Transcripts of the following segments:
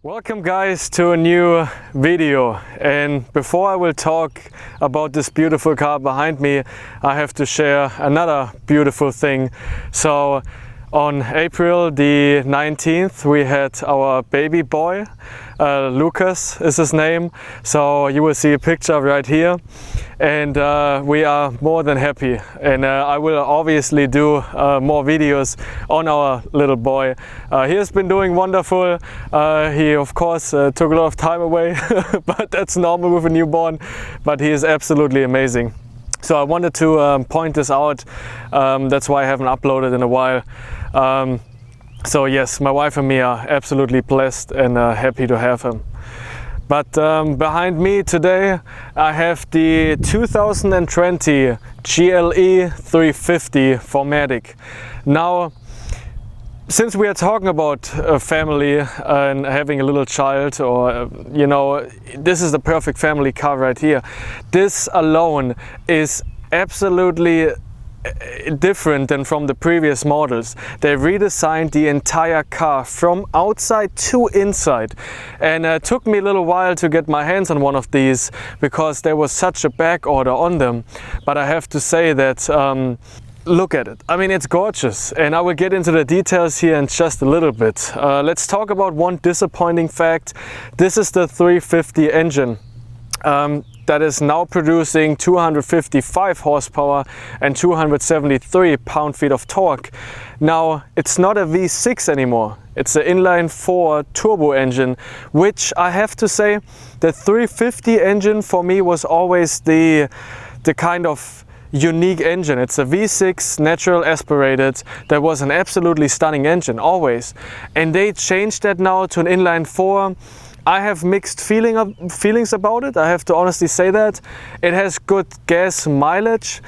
Welcome guys to a new video, and before I will talk about this beautiful car behind me, I have to share another beautiful thing. So on April the 19th we had our baby boy, Lucas is his name, so you will see a picture right here, and we are more than happy, and I will obviously do more videos on our little boy. He has been doing wonderful. He of course took a lot of time away but that's normal with a newborn, but he is absolutely amazing. So I wanted to point this out, that's why I haven't uploaded in a while. So yes, my wife and me are absolutely blessed and happy to have him. But behind me today I have the 2020 GLE 350 4MATIC. Now, since we are talking about a family and having a little child, or you know, this is the perfect family car right here. This alone is absolutely different than from the previous models. They redesigned the entire car from outside to inside, and it took me a little while to get my hands on one of these because there was such a back order on them. But I have to say that look at it. I mean, it's gorgeous, and I will get into the details here in just a little bit. Let's talk about one disappointing fact. This is the 350 engine that is now producing 255 horsepower and 273 pound-feet of torque. Now, it's not a V6 anymore. It's an inline-4 turbo engine, which I have to say, the 350 engine for me was always the kind of unique engine. It's a V6 natural aspirated. That was an absolutely stunning engine always, and they changed that now to an inline-4. I have mixed feelings about it, I have to honestly say that. It has good gas mileage.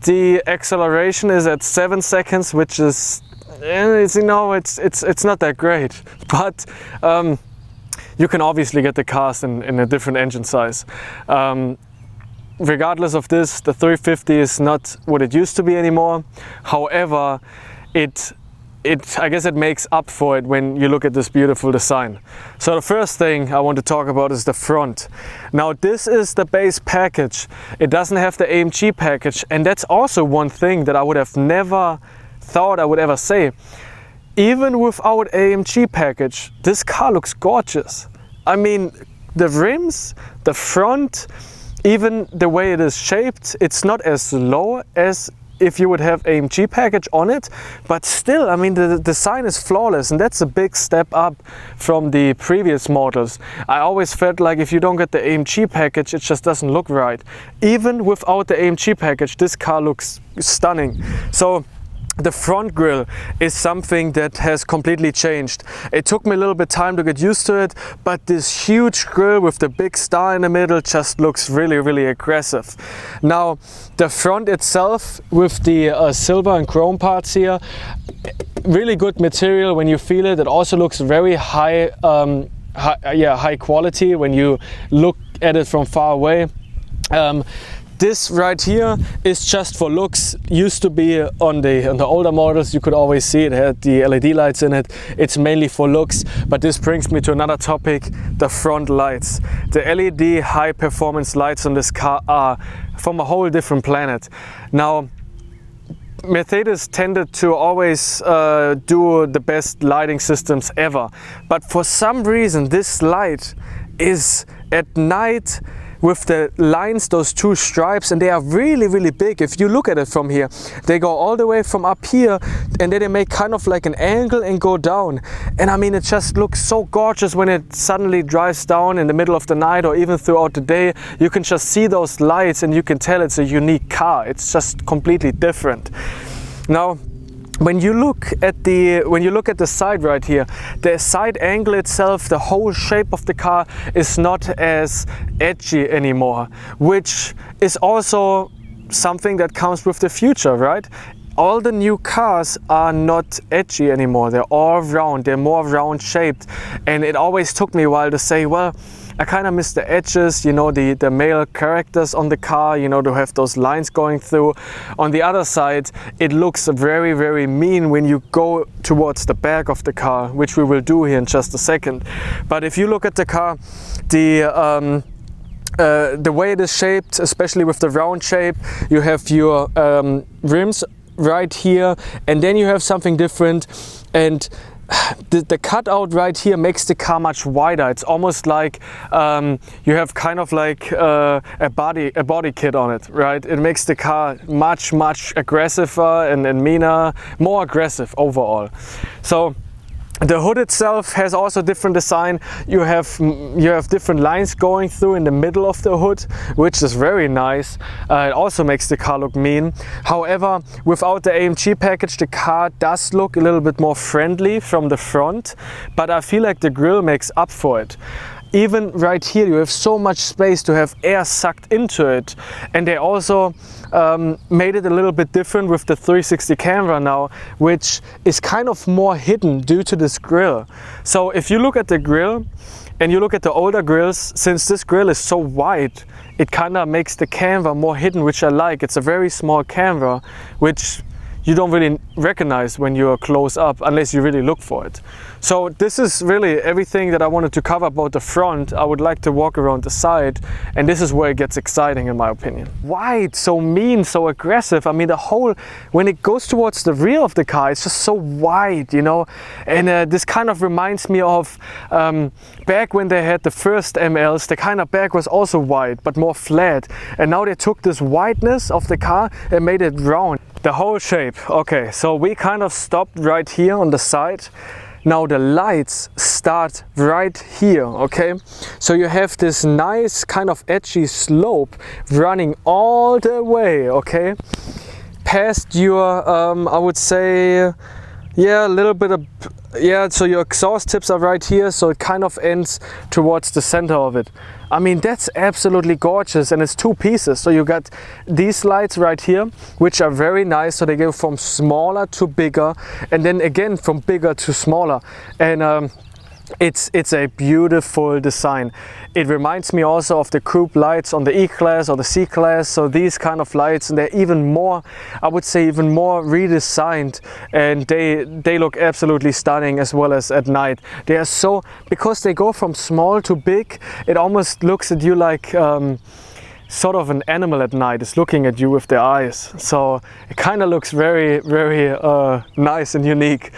The acceleration is at 7 seconds, which is, it's not that great. But you can obviously get the cars in a different engine size. Regardless of this, the 350 is not what it used to be anymore. However, I guess it makes up for it when you look at this beautiful design. So the first thing I want to talk about is the front. Now, this is the base package. It doesn't have the AMG package, and that's also one thing that I would have never thought I would ever say. Even without AMG package, this car looks gorgeous. I mean, the rims, the front, even the way it is shaped, it's not as low as if you would have AMG package on it, but still, I mean, the design is flawless, and that's a big step up from the previous models. I always felt like if you don't get the AMG package, it just doesn't look right. Even without the AMG package, this car looks stunning. So the front grille is something that has completely changed. It took me a little bit time to get used to it, but this huge grille with the big star in the middle just looks really, really aggressive. Now, the front itself with the silver and chrome parts here, really good material when you feel it. It also looks very high quality when you look at it from far away. This right here is just for looks. Used to be on the older models, you could always see it had the LED lights in it. It's mainly for looks, but this brings me to another topic, the front lights. The LED high performance lights on this car are from a whole different planet. Now, Mercedes tended to always do the best lighting systems ever, but for some reason this light is at night with the lines, those two stripes, and they are really, really big. If you look at it from here, they go all the way from up here, and then they make kind of like an angle and go down. And I mean, it just looks so gorgeous when it suddenly drives down in the middle of the night or even throughout the day. You can just see those lights and you can tell it's a unique car. It's just completely different. Now, when you look at the side right here, the side angle itself, the whole shape of the car is not as edgy anymore, which is also something that comes with the future, right? All the new cars are not edgy anymore. They're all round, they're more round shaped, and it always took me a while to say, well, I kind of miss the edges, you know, the male characters on the car, you know, to have those lines going through. On the other side, it looks very, very mean when you go towards the back of the car, which we will do here in just a second. But if you look at the car, the way it is shaped, especially with the round shape, you have your rims right here, and then you have something different, and the cutout right here makes the car much wider. It's almost like you have kind of like a body kit on it, right? It makes the car much aggressiver and meaner, more aggressive overall. So the hood itself has also different design. You have different lines going through in the middle of the hood, which is very nice. It also makes the car look mean. However, without the AMG package, the car does look a little bit more friendly from the front, but I feel like the grille makes up for it. Even right here, you have so much space to have air sucked into it, and they also made it a little bit different with the 360 camera now, which is kind of more hidden due to this grille. So if you look at the grille and you look at the older grilles, since this grille is so wide, it kind of makes the camera more hidden, which I like. It's a very small camera, which you don't really recognize when you're close up unless you really look for it. So this is really everything that I wanted to cover about the front. I would like to walk around the side, and this is where it gets exciting in my opinion. Wide, so mean, so aggressive. I mean, the whole, when it goes towards the rear of the car, it's just so wide, you know. And this kind of reminds me of back when they had the first MLs, the kind of back was also wide but more flat, and now they took this wideness of the car and made it round. The whole shape. Okay, so we kind of stopped right here on the side. Now the lights start right here, okay? So you have this nice kind of edgy slope running all the way, okay? Past your, I would say, yeah, a little bit of, yeah, so your exhaust tips are right here, so it kind of ends towards the center of it. I mean, that's absolutely gorgeous, and it's two pieces. So you got these lights right here, which are very nice. So they go from smaller to bigger, and then again from bigger to smaller. And it's a beautiful design. It reminds me also of the coupe lights on the E-Class or the C-Class. So these kind of lights, and they're even more, I would say, even more redesigned, and they look absolutely stunning as well as at night. They are so, because they go from small to big, it almost looks at you like sort of an animal at night is looking at you with their eyes. So it kind of looks very, very nice and unique.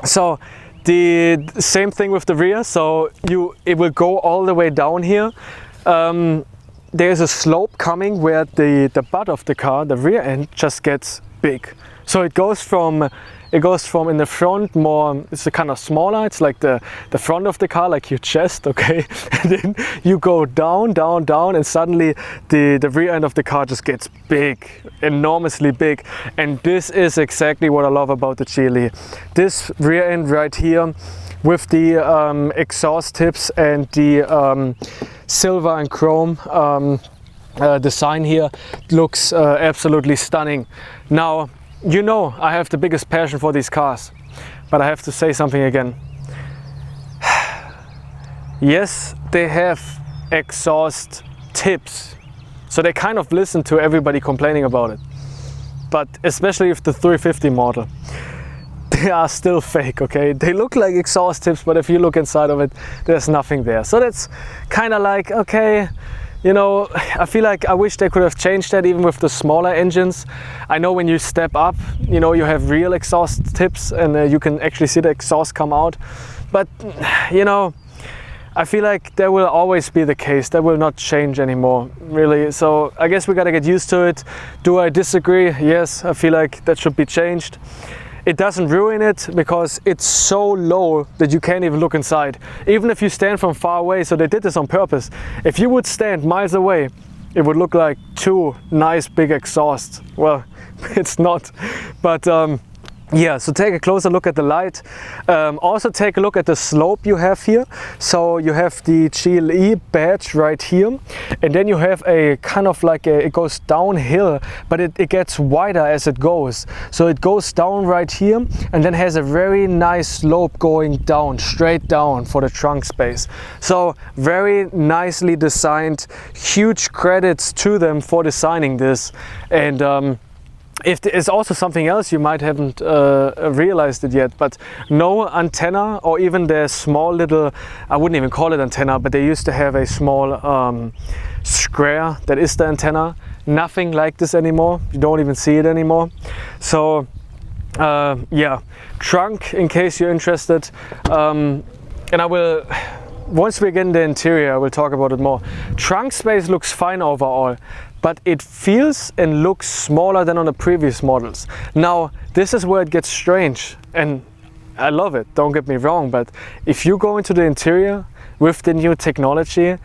So the same thing with the rear, so it will go all the way down here. There's a slope coming where the butt of the car, the rear end, just gets big. So it goes from in the front more, it's a kind of smaller, it's like the front of the car, like your chest, okay? And then you go down, down, down, and suddenly the rear end of the car just gets big, enormously big. And this is exactly what I love about the GLE. This rear end right here with the exhaust tips and the silver and chrome design here looks absolutely stunning. Now, you know, I have the biggest passion for these cars, but I have to say something again. Yes, they have exhaust tips, so they kind of listen to everybody complaining about it. But especially with the 350 model, they are still fake, okay? They look like exhaust tips, but if you look inside of it, there's nothing there. So that's kind of like, okay, you know, I feel like I wish they could have changed that even with the smaller engines. I know when you step up, you know, you have real exhaust tips and you can actually see the exhaust come out. But, you know, I feel like that will always be the case. That will not change anymore, really. So I guess we gotta get used to it. Do I disagree? Yes, I feel like that should be changed. It doesn't ruin it because it's so low that you can't even look inside. Even if you stand from far away, so they did this on purpose. If you would stand miles away, it would look like two nice big exhausts. Well, it's not, but yeah, so take a closer look at the light. Also take a look at the slope you have here. So you have the GLE badge right here, and then you have a kind of like it goes downhill, but it gets wider as it goes. So it goes down right here and then has a very nice slope going down, straight down for the trunk space. So very nicely designed. Huge credits to them for designing this. And if there's also something else you might haven't realized it yet, but no antenna, or even their small little, I wouldn't even call it antenna, but they used to have a small square that is the antenna. Nothing like this anymore. You don't even see it anymore. So yeah, trunk, in case you're interested, and I will, once we get in the interior, I will talk about it more. Trunk space looks fine overall, but it feels and looks smaller than on the previous models. Now, this is where it gets strange, and I love it, don't get me wrong, but if you go into the interior with the new technology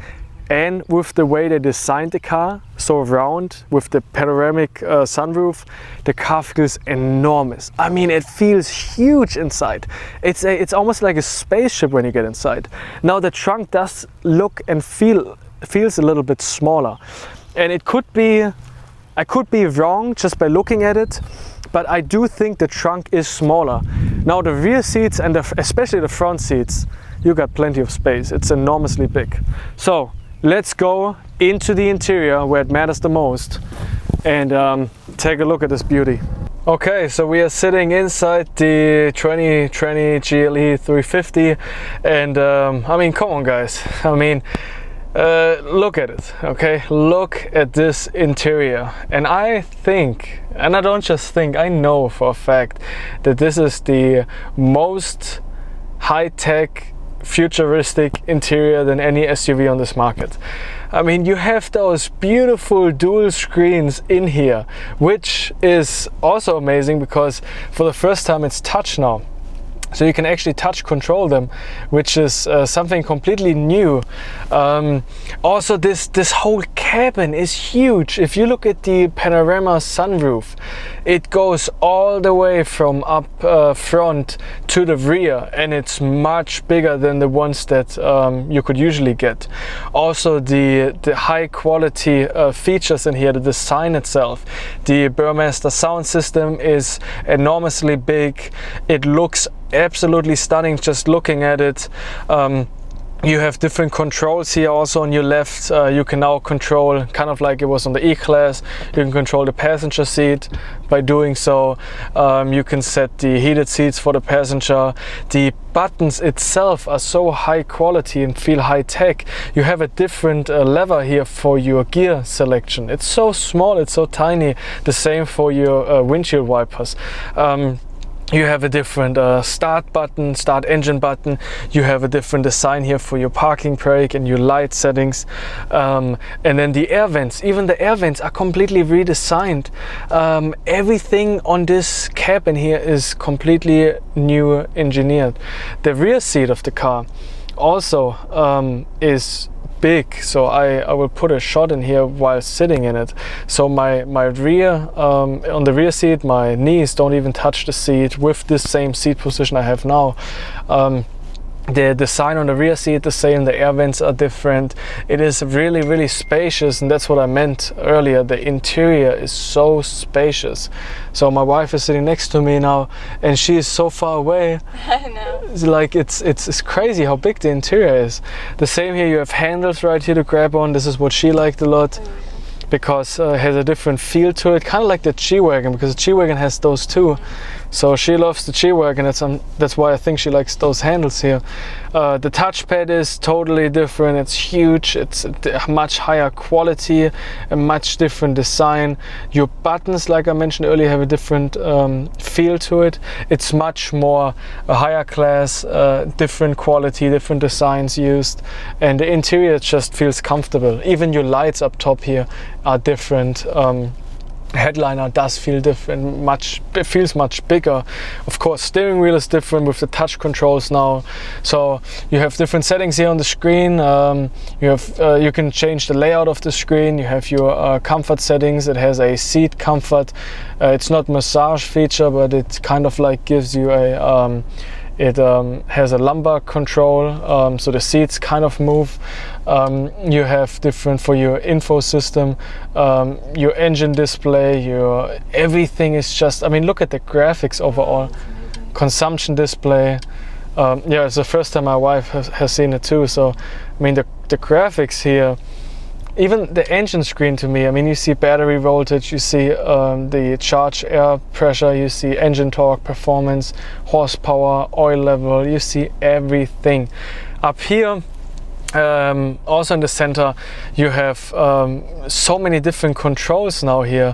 and with the way they designed the car, so round with the panoramic sunroof, the car feels enormous. I mean, it feels huge inside. It's almost like a spaceship when you get inside. Now the trunk does look and feels a little bit smaller. And it could be, I could be wrong just by looking at it, but I do think the trunk is smaller. Now the rear seats and especially the front seats, you got plenty of space. It's enormously big. So let's go into the interior where it matters the most and take a look at this beauty. Okay, so we are sitting inside the 2020 GLE 350, and I mean, come on guys, I mean, look at it, okay? Look at this interior. And I think, and I don't just think, I know for a fact that this is the most high-tech, futuristic interior than any SUV on this market. I mean, you have those beautiful dual screens in here, which is also amazing because for the first time it's touch now. So you can actually touch control them, which is something completely new. Also, this whole cabin is huge. If you look at the panorama sunroof, it goes all the way from up front to the rear, and it's much bigger than the ones that you could usually get. Also, the high quality features in here, the design itself. The Burmester sound system is enormously big. It looks absolutely stunning just looking at it. You have different controls here also on your left. You can now control, kind of like it was on the E-Class, you can control the passenger seat. By doing so, you can set the heated seats for the passenger. The buttons itself are so high quality and feel high tech. You have a different lever here for your gear selection. It's so small, it's so tiny. The same for your windshield wipers. You have a different start button, start engine button. You have a different design here for your parking brake and your light settings. And then the air vents, even the air vents are completely redesigned. Everything on this cabin here is completely new engineered. The rear seat of the car also is big, so I will put a shot in here while sitting in it. So my rear, on the rear seat, my knees don't even touch the seat with this same seat position I have now. The design on the rear seat the same, the air vents are different. It is really spacious, and that's what I meant earlier. The interior is so spacious. So my wife is sitting next to me now, and she is so far away. I know. It's like it's crazy how big the interior is. The same here, you have handles right here to grab on. This is what she liked a lot. Because it has a different feel to it, kind of like the G-Wagon, because the G-Wagon has those too. So she loves the G-Wagon, that's why I think she likes those handles here. The touchpad is totally different, it's huge, it's a much higher quality, a much different design. Your buttons, like I mentioned earlier, have a different feel to it. It's much more a higher class, different quality, different designs used, and the interior just feels comfortable. Even your lights up top here are different. headliner does feel different, it feels much bigger. Of course, steering wheel is different with the touch controls now, so you have different settings here on the screen. You can change the layout of the screen. You have your comfort settings. It has a seat comfort. It's not massage feature, but it kind of like gives you a it has a lumbar control, so the seats kind of move. You have different for your info system, your engine display, your everything is just, I mean, look at the graphics overall. Consumption display. Yeah, it's the first time my wife has seen it too, so I mean the graphics here, even the engine screen to me, I mean, you see battery voltage, you see the charge air pressure, you see engine torque, performance, horsepower, oil level, you see everything. Up here, also in the center, you have so many different controls now here.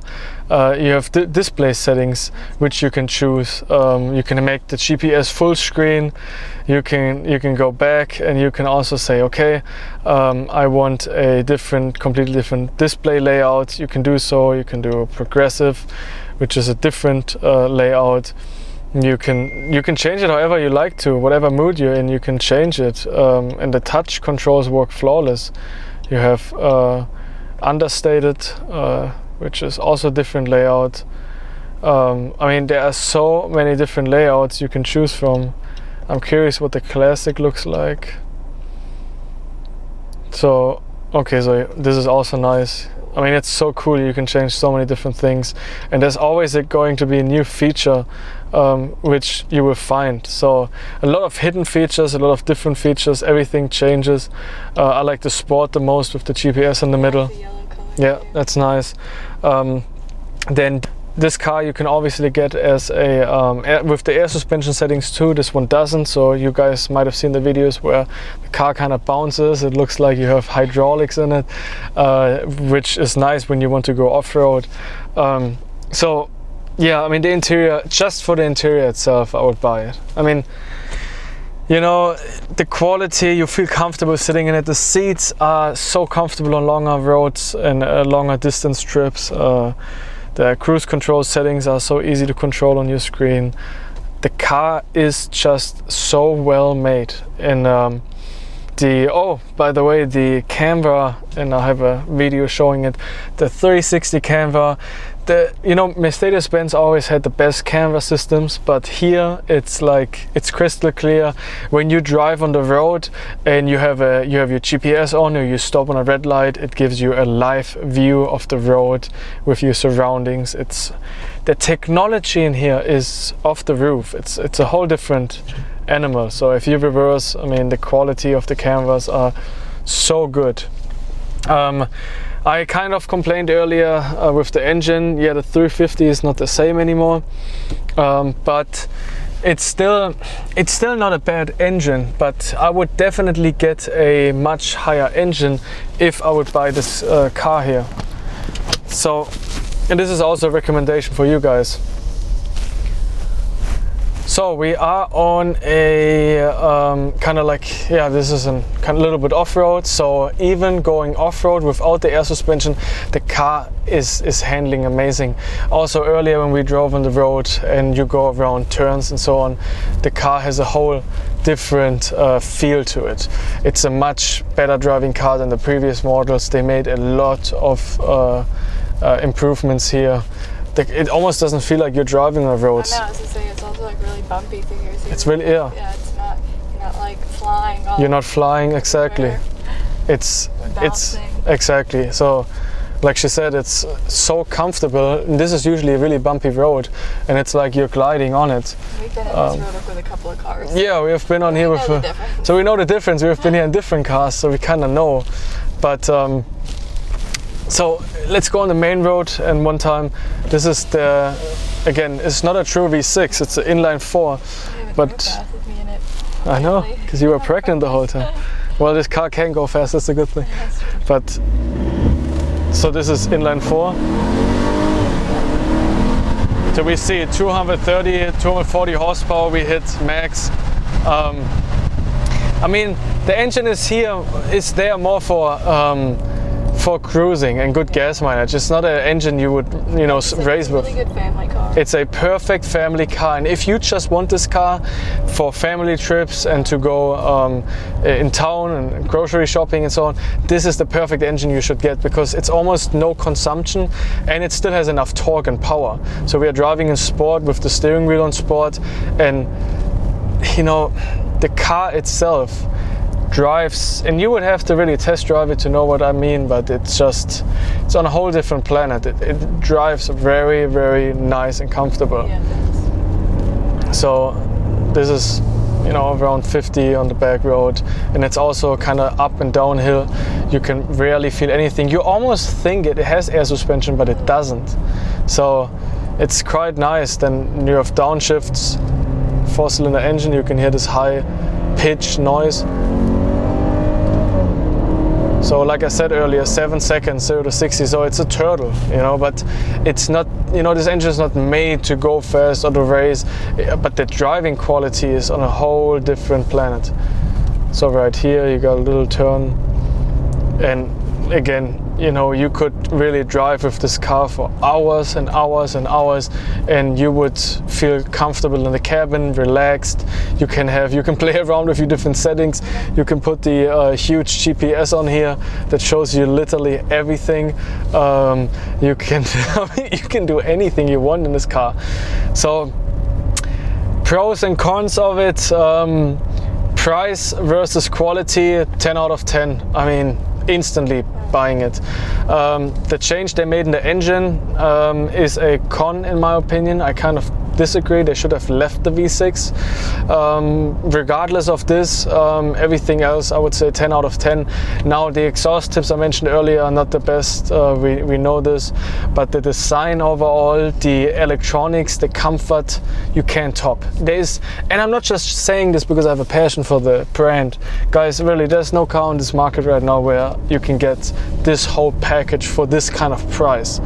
You have display settings which you can choose. You can make the GPS full screen. You can go back, and you can also say, okay, I want a completely different display layout. You can do so. You can do progressive, which is a different layout. You can change it however you like to, whatever mood you're in, you can change it, and the touch controls work flawless. You have understated, which is also a different layout. I mean, there are so many different layouts you can choose from. I'm curious what the classic looks like. So, okay, so this is also nice. I mean, it's so cool, you can change so many different things, and there's always going to be a new feature which you will find. So a lot of hidden features, a lot of different features, everything changes. I like the Sport the most with the GPS in the middle. The yellow color. Yeah, that's nice. Then this car you can obviously get as a with the air suspension settings too. This one doesn't, so you guys might have seen the videos where the car kind of bounces. It looks like you have hydraulics in it, which is nice when you want to go off-road. So yeah, I mean, the interior, just for the interior itself, I would buy it. I mean, you know, the quality, you feel comfortable sitting in it. The seats are so comfortable on longer roads and longer distance trips. The cruise control settings are so easy to control on your screen. The car is just so well made. And oh, by the way, the camera, and I have a video showing it, the 360 camera. You know, Mercedes-Benz always had the best camera systems, but here it's like, it's crystal clear. When you drive on the road and you have your GPS on, or you stop on a red light, it gives you a live view of the road with your surroundings. The technology in here is off the roof. It's a whole different animal. So if you reverse, I mean, the quality of the cameras are so good. I kind of complained earlier with the engine. Yeah, the 350 is not the same anymore, but it's still not a bad engine. But I would definitely get a much higher engine if I would buy this car here. So, and this is also a recommendation for you guys. So we are on a kind of like, yeah, this is a kind of little bit off-road. So even going off-road without the air suspension, the car is handling amazing. Also earlier when we drove on the road and you go around turns and so on, the car has a whole different feel to it. It's a much better driving car than the previous models. They made a lot of improvements here. It almost doesn't feel like you're driving on roads. I know, I was gonna say, it's also like really bumpy through here. So it's really, yeah. Yeah, it's not, you're not like flying. You're not flying, exactly. It's exactly. So, like she said, it's so comfortable. And this is usually a really bumpy road, and it's like you're gliding on it. We've been on this road with a couple of cars. Yeah, we have been on here with. So we know the difference. We've been here in different cars, so we kind of know. But so let's go on the main road, and one time, this is the, again, it's not a true V6, it's an inline 4, but I know, because you were pregnant the whole time. Well, this car can go fast, that's a good thing. But, so this is inline 4. So we see 230, 240 horsepower we hit max. I mean, the engine is there more for for cruising and good gas mileage. It's not an engine you would, you know, race with. It's a really good family car. It's a perfect family car, and if you just want this car for family trips and to go in town and grocery shopping and so on, this is the perfect engine you should get, because it's almost no consumption and it still has enough torque and power. So we are driving in sport with the steering wheel on sport, and you know, the car itself drives, and you would have to really test drive it to know what I mean, but it's on a whole different planet. It drives very, very nice and comfortable. Yeah, it is. So this is, you know, around 50 on the back road, and it's also kind of up and downhill. You can rarely feel anything. You almost think it has air suspension, but it doesn't. So it's quite nice. Then you have downshifts, 4-cylinder engine, you can hear this high pitch noise. So like I said earlier, 7 seconds, 0 to 60, so it's a turtle, you know, but it's not, you know, this engine is not made to go fast or to race, but the driving quality is on a whole different planet. So right here you got a little turn, and again, you know, you could really drive with this car for hours and hours and hours, and you would feel comfortable in the cabin, relaxed. You can play around with your different settings. You can put the huge GPS on here that shows you literally everything. You can you can do anything you want in this car. So pros and cons of it: price versus quality, 10 out of 10. I mean, instantly buying it. The change they made in the engine is a con, in my opinion. I kind of disagree. They should have left the V6. Regardless of this, everything else, I would say 10 out of 10. Now, the exhaust tips I mentioned earlier are not the best. We know this, but the design overall, the electronics, the comfort, you can't top. And I'm not just saying this because I have a passion for the brand. Guys, really, there's no car on this market right now where you can get this whole package for this kind of price.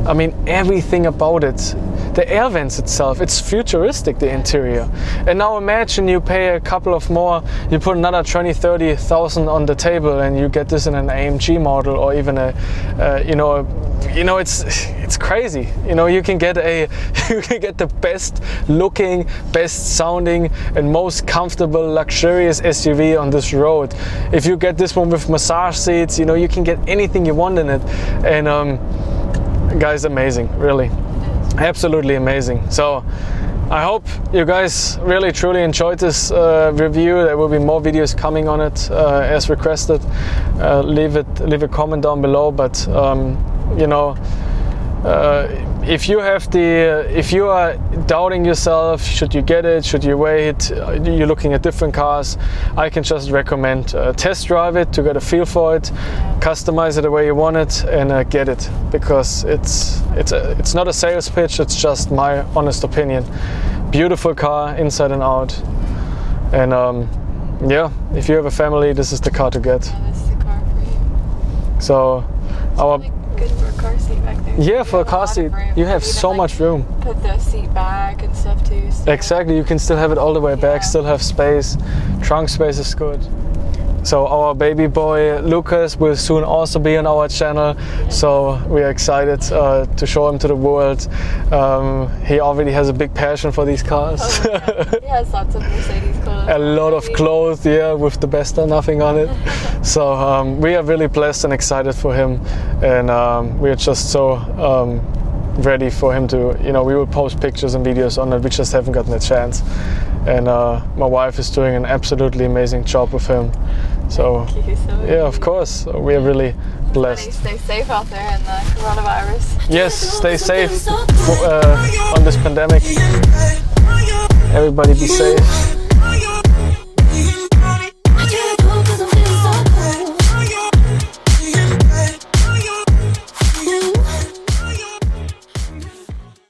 I mean, everything about it. The air vents itself, it's futuristic, the interior. And now imagine you pay a couple of more, you put another 20-30,000 on the table, and you get this in an AMG model, or even a, it's crazy. You know, you can get the best looking, best sounding, and most comfortable, luxurious SUV on this road. If you get this one with massage seats, you know, you can get anything you want in it. And guys, amazing, really. Absolutely amazing. So I hope you guys really truly enjoyed this review. There will be more videos coming on it as requested. Leave a comment down below. But you know, if you are doubting yourself, should you get it, should you wait, you're looking at different cars, I can just recommend test drive it to get a feel for it, customize it the way you want it, and get it, because it's not a sales pitch, it's just my honest opinion. Beautiful car inside and out, and yeah, if you have a family, this is the car to get. Yeah, this is the car for you. So it's really good for a car seat back there. Yeah, for a car seat, you have so much room. Put the seat back and stuff too. So. Exactly, you can still have it all the way back, still have space. Trunk space is good. So our baby boy Lucas will soon also be on our channel, so we are excited to show him to the world. He already has a big passion for these cars. Oh, yeah. He has lots of Mercedes clothes. A lot of clothes, yeah, with the best or nothing on it. So we are really blessed and excited for him, and we are just so ready for him to, you know, we will post pictures and videos on it, we just haven't gotten a chance. And my wife is doing an absolutely amazing job with him. So, Thank you so much. Yeah, of course, we are really blessed. Stay safe out there in the coronavirus. Yes, stay safe on this pandemic. Everybody be safe.